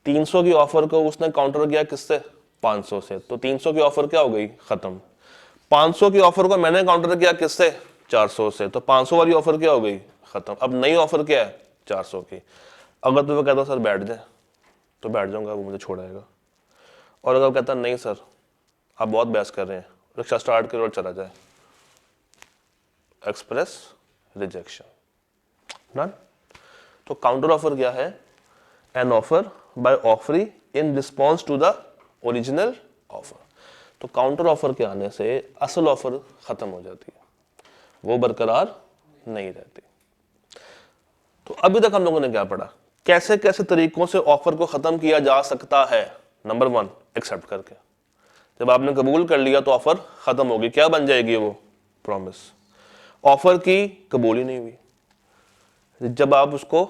300 की ऑफर को उसने काउंटर किया किससे, 500 से, तो 300 की ऑफर क्या हो गई, खत्म। 500 की ऑफर को मैंने काउंटर किया किससे, 400 से, तो 500 वाली ऑफर क्या हो गई, खत्म। अब नई ऑफर क्या है, 400 की। अगर तो वो कहता सर बैठ जाए, तो बैठ जाऊंगा, वो मुझे छोड़ाएगा। और अगर कहता नहीं सर आप बहुत बहस कर रहे हैं, रिक्शा स्टार्ट करो और चला जाए, एक्सप्रेस रिजेक्शन, डन। तो काउंटर ऑफर क्या है, an offer by offeree in response to the original offer. तो काउंटर ऑफर के आने से असल ऑफर खत्म हो जाती है, वो बरकरार नहीं रहती। तो अभी तक हम लोगों ने क्या पढ़ा, कैसे कैसे तरीकों से ऑफर को खत्म किया जा सकता है। नंबर 1, एक्सेप्ट करके। जब आपने कबूल कर लिया तो ऑफर खत्म होगी, क्या बन जाएगी वो, प्रॉमिस। ऑफर की कबूल ही नहीं हुई, जब आप उसको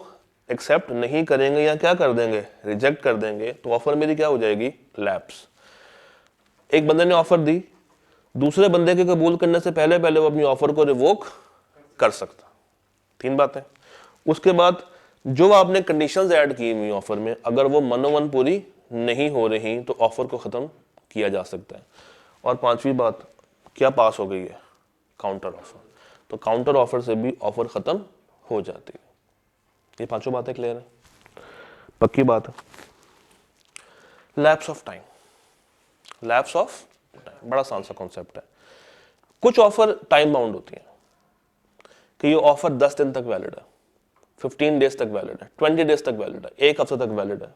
एक्सेप्ट नहीं करेंगे या क्या कर देंगे, रिजेक्ट कर देंगे, तो ऑफर मेरी क्या हो जाएगी, लैप्स। एक बंदे ने ऑफर दी, दूसरे बंदे के कबूल करने से पहले पहले वो अपनी ऑफर को रिवोक कर सकता। 3 बातें। उसके बाद जो आपने कंडीशंस ऐड की हुई ऑफर में, अगर वो मनोवन पूरी नहीं हो रही तो ऑफर को खत्म किया जा सकता है। और 5वीं बात क्या पास हो गई है, काउंटर ऑफर। तो काउंटर ऑफर से भी ऑफर खत्म हो जाती है। ये 5 बातें क्लियर है, पक्की बात है। Lapse of time. Lapse of time बड़ा आसान सा कॉन्सेप्ट है। कुछ ऑफर टाइम बाउंड होती हैं कि ये ऑफर 10 दिन तक वैलिड है, 15 डेज तक वैलिड है, 20 डेज तक वैलिड है, 1 हफ्ते तक वैलिड है।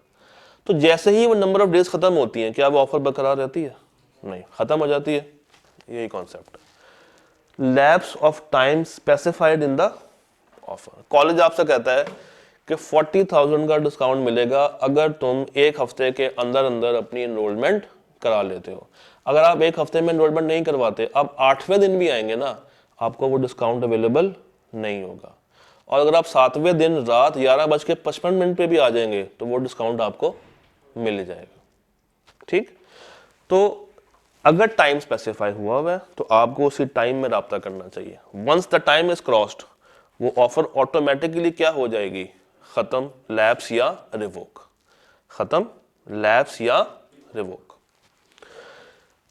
तो जैसे ही वो नंबर ऑफ डेज खत्म होती हैं, क्या वो ऑफर बरकरार रहती है, नहीं, खत्म हो जाती है। यही कॉन्सेप्ट है, lapse of time specified in the offer. College आपसे कहता है कि 40,000 का डिस्काउंट मिलेगा अगर तुम 1 हफ्ते के अंदर अंदर अपनी एनरोलमेंट करा लेते हो। अगर आप 1 हफ्ते में एनरोलमेंट नहीं करवाते, अब 8वें दिन भी आएंगे ना, आपको वो डिस्काउंट अवेलेबल नहीं होगा। और अगर आप 7वें दिन रात 11:55 पे भी आ जाएंगे तो वो डिस्काउंट आपको मिल जाएगा। ठीक, तो अगर टाइम स्पेसिफाई हुआ है तो आपको उसी टाइम में राब्ता करना चाहिए। Once the time is crossed, वो ऑफर ऑटोमेटिकली क्या हो जाएगी, खत्म, लैप्स या रिवोक। खत्म, लैप्स या रिवोक।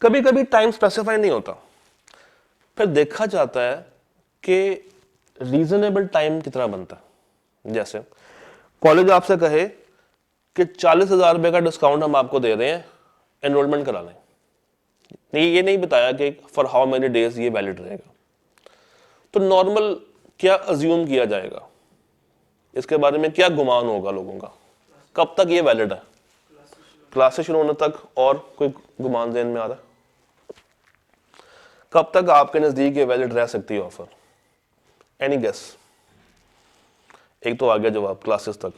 कभी कभी टाइम स्पेसिफाई नहीं होता, फिर देखा जाता है कि रीजनेबल टाइम कितना बनता है? जैसे कॉलेज आपसे कहे कि 40,000 रुपये का डिस्काउंट हम आपको दे रहे हैं, एनरोलमेंट करा लें। नहीं, ये नहीं बताया कि फॉर हाउ मेनी डेज ये वैलिड रहेगा। तो नॉर्मल क्या अज्यूम किया जाएगा, इसके बारे में क्या गुमान होगा लोगों का, कब तक ये वैलिड है? क्लासेस शुरू होने तक। और कोई गुमान ज़हन में आ रहा है? कब तक आपके नज़दीक ये वैलिड रह सकती है ऑफर? Any guess? एक तो आ गया जवाब, क्लासेस तक।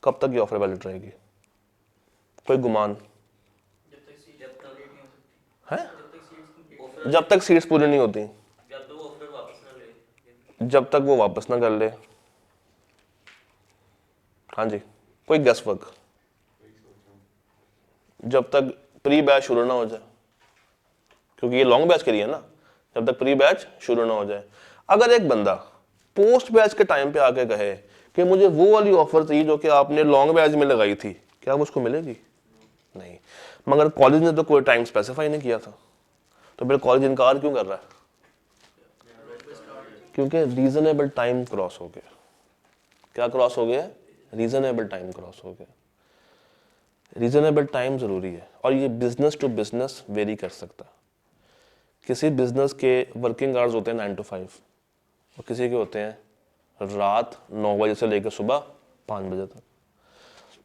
कब तक ये ऑफर वैलिड रहेगी? कोई गुमान है? जब तक सीट्स पूरी नहीं होती, जब तक वो वापस ना कर ले। हाँ जी, कोई गेस वर्क? जब तक प्री बैच शुरू ना हो जाए, क्योंकि ये लॉन्ग बैच के लिए है ना, जब तक प्री बैच शुरू ना हो जाए। अगर एक बंदा पोस्ट बैच के टाइम पे आके कहे कि मुझे वो वाली ऑफर थी जो कि आपने लॉन्ग बैच में लगाई थी, क्या मुझको मिलेगी? नहीं। मगर कॉलेज ने तो कोई टाइम स्पेसिफाई नहीं किया था, तो फिर कॉलेज इनकार क्यों कर रहा है? क्योंकि रीजनेबल टाइम क्रॉस हो गया। क्या क्रॉस हो गया? रीजनेबल टाइम क्रॉस हो गया। रीजनेबल टाइम जरूरी है, और ये बिजनेस टू बिजनेस वेरी कर सकता है। किसी बिजनेस के वर्किंग आवर्स होते हैं 9 to 5, और किसी के होते हैं रात 9 बजे से लेकर सुबह 5 बजे तक।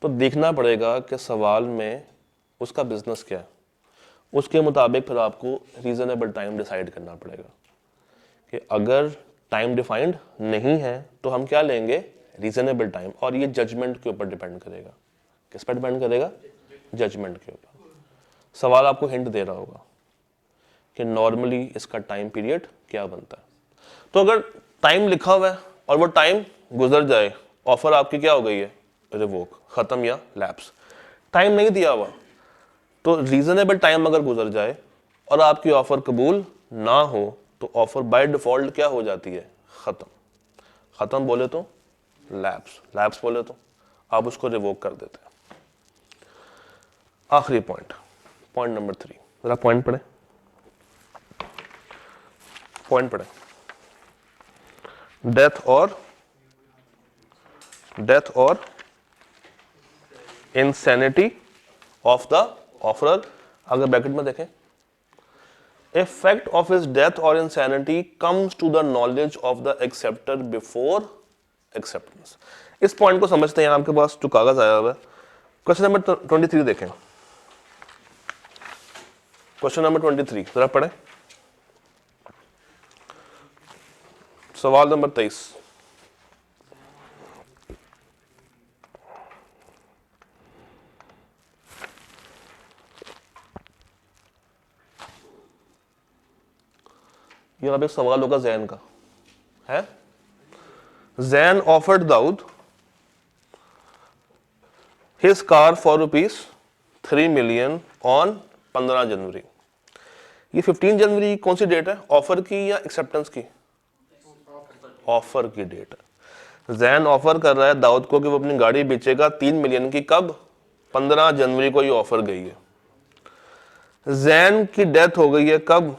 तो देखना पड़ेगा कि सवाल में उसका बिजनेस क्या है, उसके मुताबिक फिर आपको रीजनेबल टाइम डिसाइड करना पड़ेगा कि अगर टाइम डिफाइंड नहीं है तो हम क्या लेंगे? Reasonable time. और ये जजमेंट के ऊपर डिपेंड करेगा। किस पर डिपेंड करेगा? जजमेंट के ऊपर। सवाल आपको हिंट दे रहा होगा कि नॉर्मली इसका टाइम पीरियड क्या बनता है। तो अगर टाइम लिखा हुआ है और वो टाइम गुजर जाए, ऑफर आपकी क्या हो गई है? रिवोक, खत्म या लैप्स। टाइम नहीं दिया हुआ, तो रीजनेबल टाइम अगर गुजर जाए और आपकी ऑफर कबूल ना हो, तो ऑफर बाय डिफॉल्ट क्या हो जाती है? खत्म। खत्म बोले तो लैप्स, लैप्स बोले तो आप उसको रिवोक कर देते हैं। आखिरी पॉइंट, पॉइंट नंबर 3, जरा पॉइंट पढ़े, पॉइंट पढ़े। डेथ और इंसैनिटी ऑफ द ऑफरर। अगर ब्रैकेट में देखें, इफेक्ट ऑफ हिज डेथ और insanity comes to the knowledge of the acceptor before acceptance. इस पॉइंट को समझते हैं। आपके पास जो कागज आया हुआ है, क्वेश्चन नंबर 23 देखें। क्वेश्चन नंबर 23 जरा पढ़ें, सवाल नंबर 23। यहाँ पे सवाल होगा जैन का है। Jain offered Dawood his car for ₹3 million on 15 January. ये 15 जनवरी कौन सी डेट है? ऑफर की या एक्सेप्टेंस की? ऑफर की डेट है। जैन ऑफर कर रहा है दाऊद को कि वो अपनी गाड़ी बेचेगा 3 मिलियन की। कब? 15 जनवरी को ये ऑफर गई है। जैन की डेथ हो गई है कब?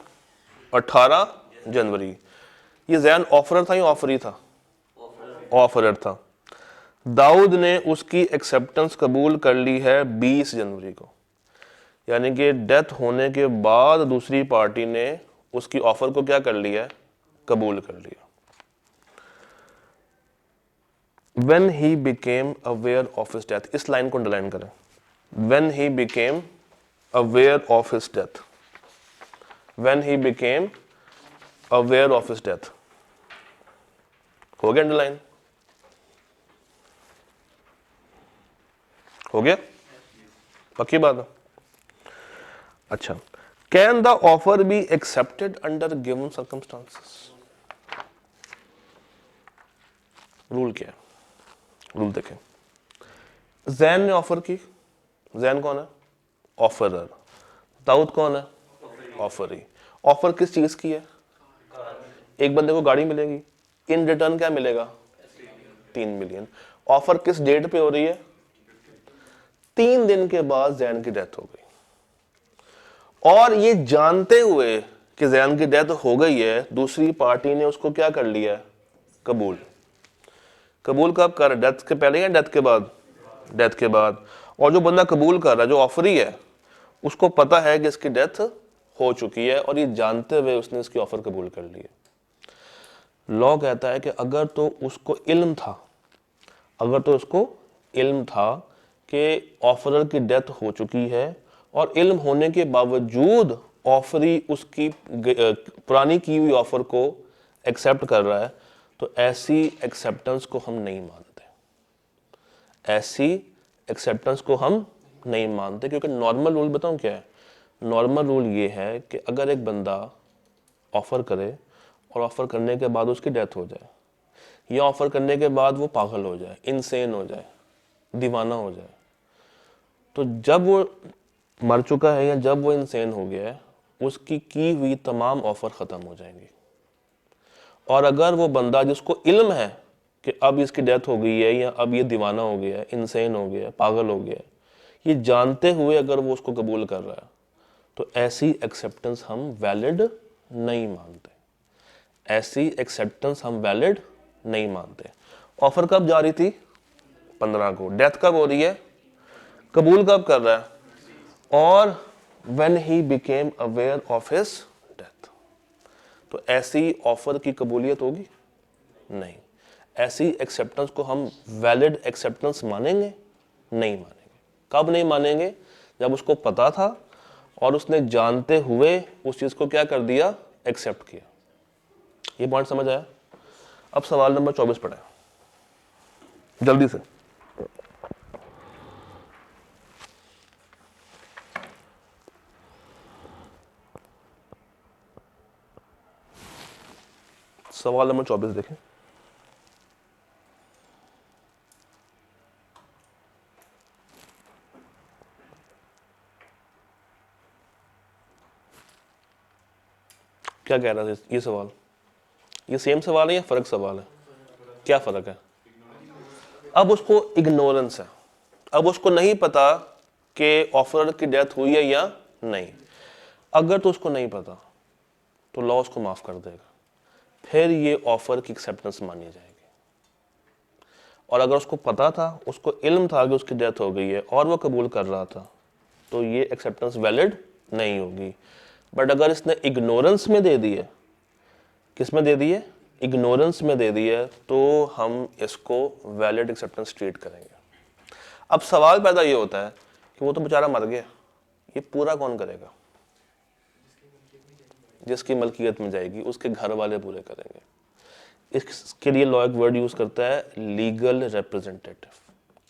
18 जनवरी। ये जैन ऑफरर था या ऑफरी था? ऑफरर था। दाऊद ने उसकी एक्सेप्टेंस कबूल कर ली है 20 जनवरी को, यानी कि डेथ होने के बाद दूसरी पार्टी ने उसकी ऑफर को क्या कर लिया है? कबूल कर लिया। When he became aware of his death, इस लाइन को अंडरलाइन करें। When he became aware of his death, when he became aware of his death, हो गया अंडरलाइन? हो गया? पक्की बात है? अच्छा, can the offer be accepted under given circumstances? Rule क्या है? रूल देखें। जैन ने ऑफर की। जैन कौन है? ऑफरर। दाऊद कौन है? ऑफरी। ऑफर किस चीज की है? एक बंदे को गाड़ी मिलेगी, इन रिटर्न क्या मिलेगा? 3 मिलियन। ऑफर किस डेट पे हो रही है? 3 दिन के बाद जैन की डेथ हो गई। और ये जानते हुए कि जैन की डेथ हो गई है, दूसरी पार्टी ने उसको क्या कर लिया है, कबूल। कबूल कब कर, डेथ के पहले या डेथ के बाद, डेथ के बाद। और जो बंदा कबूल कर रहा है, जो ऑफरी है, उसको पता है कि इसकी डेथ हो चुकी है और ये जानते हुए उसने इसकी ऑफर कबूल कर ली है। लॉ कहता है कि अगर तो उसको इल्म था, अगर तो उसको इल्म था कि ऑफरर की डेथ हो चुकी है और इल्म होने के बावजूद ऑफरी उसकी पुरानी की हुई ऑफर को एक्सेप्ट कर रहा है, तो ऐसी एक्सेप्टेंस को हम नहीं मानते, ऐसी एक्सेप्टेंस को हम नहीं मानते। क्योंकि नॉर्मल रूल बताऊं क्या है, नॉर्मल रूल ये है कि अगर एक बंदा ऑफर करे और ऑफर करने के बाद उसकी डेथ हो जाए, या ऑफर करने के बाद वो पागल हो जाए, इनसेन हो जाए, दीवाना हो जाए, तो जब वो मर चुका है या जब वो इनसेन हो गया है, उसकी की हुई तमाम ऑफर खत्म हो जाएंगी। और अगर वो बंदा जिसको इल्म है कि अब इसकी डेथ हो गई है या अब ये दीवाना हो गया है, इनसेन हो गया है, पागल हो गया है, ये जानते हुए अगर वो उसको कबूल कर रहा है, तो ऐसी एक्सेप्टेंस हम वैलिड नहीं मानते, ऐसी एक्सेप्टेंस हम वैलिड नहीं मानते। ऑफर कब जारी थी, 15 को, डेथ कब हो रही है, कबूल कब कर रहा है, और when he became aware of his death. तो ऐसी ऑफर की कबूलियत होगी नहीं, ऐसी एक्सेप्टेंस को हम वैलिड एक्सेप्टेंस मानेंगे नहीं मानेंगे। कब नहीं मानेंगे, जब उसको पता था और उसने जानते हुए उस चीज को क्या कर दिया, एक्सेप्ट किया। ये पॉइंट समझ आया। अब सवाल नंबर 24 पढ़े जल्दी से। सवाल नंबर 24 देखें। क्या कह रहा था ये सवाल, ये सेम सवाल है या फर्क सवाल है, क्या फर्क है। अब उसको इग्नोरेंस है, अब उसको नहीं पता कि ऑफर की डेथ हुई है या नहीं। अगर तो उसको नहीं पता तो लॉ उसको माफ कर देगा, फिर ये ऑफर की एक्सेप्टेंस मानी जाएगी। और अगर उसको पता था, उसको इल्म था कि उसकी डेथ हो गई है और वो कबूल कर रहा था, तो ये एक्सेप्टेंस वैलिड नहीं होगी। बट अगर इसने इग्नोरेंस में दे दी है, किस में दे दी है, इग्नोरेंस में दे दी है, तो हम इसको वैलिड एक्सेप्टेंस ट्रीट करेंगे। अब सवाल पैदा ये होता है कि वो तो बेचारा मर गया, ये पूरा कौन करेगा, जिसकी मलकियत में जाएगी उसके घर वाले पूरे करेंगे। इसके लिए लॉ एक वर्ड यूज करता है, लीगल रिप्रेजेंटेटिव।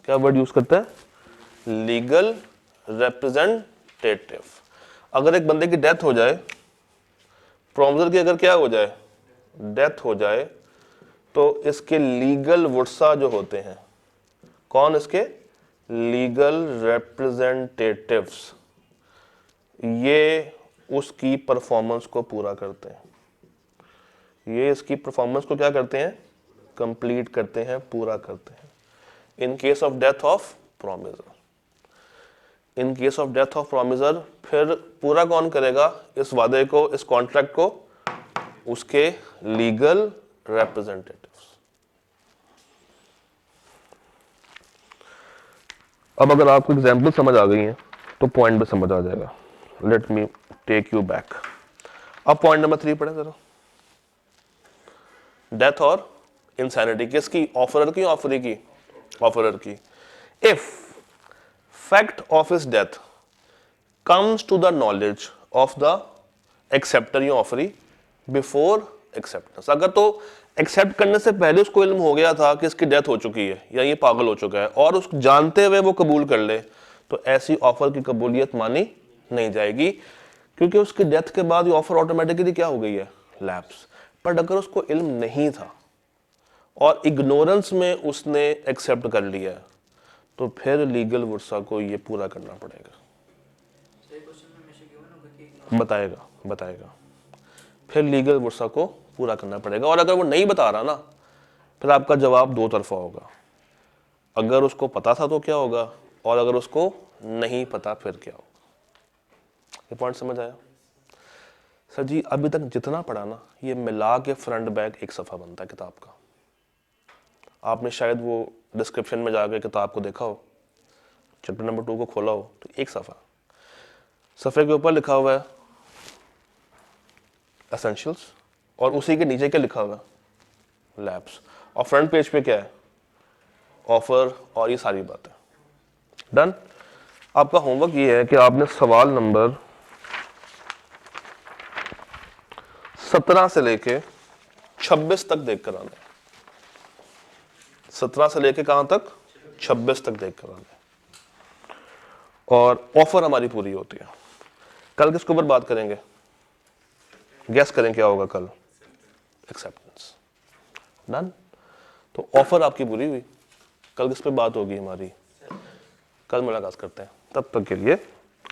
क्या वर्ड यूज करता है, लीगल रिप्रेजेंटेटिव। अगर एक बंदे की डेथ हो जाए, प्रोमिसर की अगर क्या हो जाए, डेथ हो जाए, तो इसके लीगल वुर्सा जो होते हैं, कौन, इसके लीगल रिप्रेजेंटेटिव्स, ये उसकी परफॉर्मेंस को पूरा करते हैं, ये इसकी परफॉर्मेंस को क्या करते हैं, कंप्लीट करते हैं, पूरा करते हैं। In case of death of promisor, in case of death of promisor फिर पूरा कौन करेगा इस वादे को, इस कॉन्ट्रैक्ट को, उसके लीगल रिप्रेजेंटेटिव्स। अब अगर आपको एग्जांपल समझ आ गई है तो पॉइंट भी समझ आ जाएगा। Let me take you back. अब पॉइंट नंबर 3 पढ़े जरा। डेथ और इंसैनिटी किसकी, ऑफरर की, ऑफरी की, ऑफरर की। If fact of his death comes to the knowledge of the acceptor या ऑफरी बिफोर एक्सेप्टेंस, अगर तो एक्सेप्ट करने से पहले उसको इल्म हो गया था कि इसकी डेथ हो चुकी है या ये पागल हो चुका है और उस जानते हुए वो कबूल कर ले, तो ऐसी ऑफर की कबूलियत मानी नहीं जाएगी, क्योंकि उसकी डेथ के बाद ये ऑफर ऑटोमेटिकली क्या हो गई है, लैप्स। बट अगर उसको इल्म नहीं था और इग्नोरेंस में उसने एक्सेप्ट कर लिया, तो फिर लीगल वुर्सा को ये पूरा करना पड़ेगा। बताएगा बताएगा फिर लीगल वुर्सा को पूरा करना पड़ेगा। और अगर वो नहीं बता रहा ना, फिर आपका जवाब दो तरफा होगा, अगर उसको पता था तो क्या होगा, और अगर उसको नहीं पता फिर क्या होगा। ये पॉइंट समझ आया। सर जी अभी तक जितना पढ़ा ना, ये मिला के फ्रंट बैक एक सफ़ा बनता है किताब का। आपने शायद वो डिस्क्रिप्शन में जाके किताब को देखा हो, चैप्टर नंबर 2 को खोला हो, तो एक सफ़ा, सफ़े के ऊपर लिखा हुआ है एसेंशियल्स, और उसी के नीचे क्या लिखा हुआ है, लैब्स, और फ्रंट पेज पे क्या है, ऑफर और ये सारी बातें। डन। आपका होमवर्क ये है कि आपने सवाल नंबर 17 से लेके 26 तक देख कर आना है। 17 से लेके कहां तक, 26 तक देख कर आना है। और ऑफर हमारी पूरी होती है। कल किसके ऊपर बात करेंगे, गैस करें क्या होगा कल, एक्सेप्टेंस। डन। तो ऑफर आपकी पूरी हुई, कल किस पे बात होगी हमारी, कल मुलाकात करते हैं। तब तक के लिए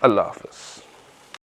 अल्लाह हाफिज।